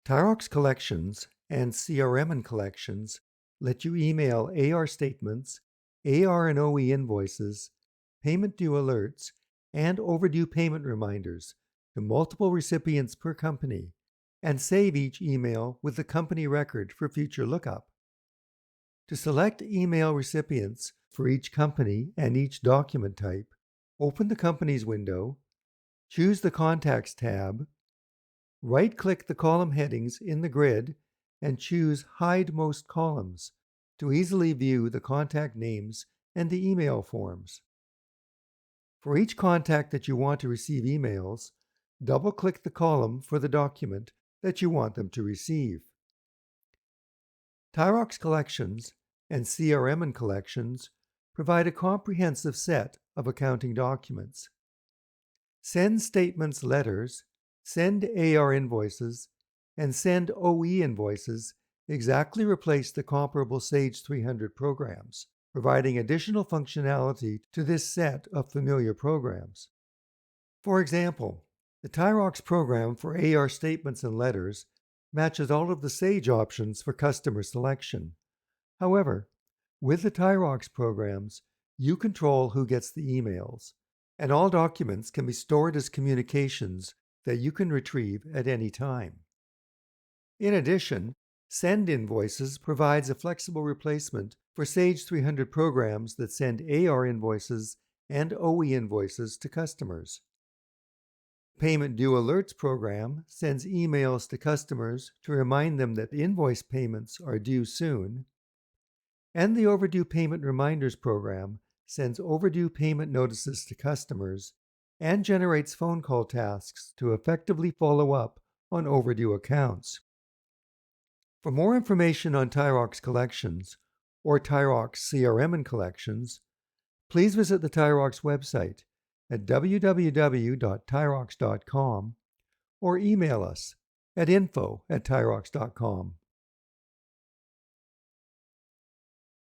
Tyrox Collections and CRM and Collections let you email AR statements, AR and OE invoices, payment due alerts, and overdue payment reminders to multiple recipients per company and save each email with the company record for future lookup. To select email recipients for each company and each document type, open the Companies window, choose the Contacts tab, right-click the column headings in the grid and choose Hide Most Columns to easily view the contact names and the email forms. For each contact that you want to receive emails, double-click the column for the document that you want them to receive. Tyrox Collections and CRM and Collections provide a comprehensive set of accounting documents. Send Statements letters, Send AR invoices, and Send OE invoices exactly replace the comparable Sage 300 programs, providing additional functionality to this set of familiar programs. For example, the Tyrox program for AR statements and letters matches all of the Sage options for customer selection. However, with the Tyrox programs, you control who gets the emails, and all documents can be stored as communications that you can retrieve at any time. In addition, Send Invoices provides a flexible replacement for Sage 300 programs that send AR invoices and OE invoices to customers. Payment Due Alerts program sends emails to customers to remind them that invoice payments are due soon. And the Overdue Payment Reminders program sends overdue payment notices to customers and generates phone call tasks to effectively follow up on overdue accounts. For more information on Tyrox Collections or Tyrox CRM and Collections, please visit the Tyrox website at www.tyrox.com or email us at info@tyrox.com.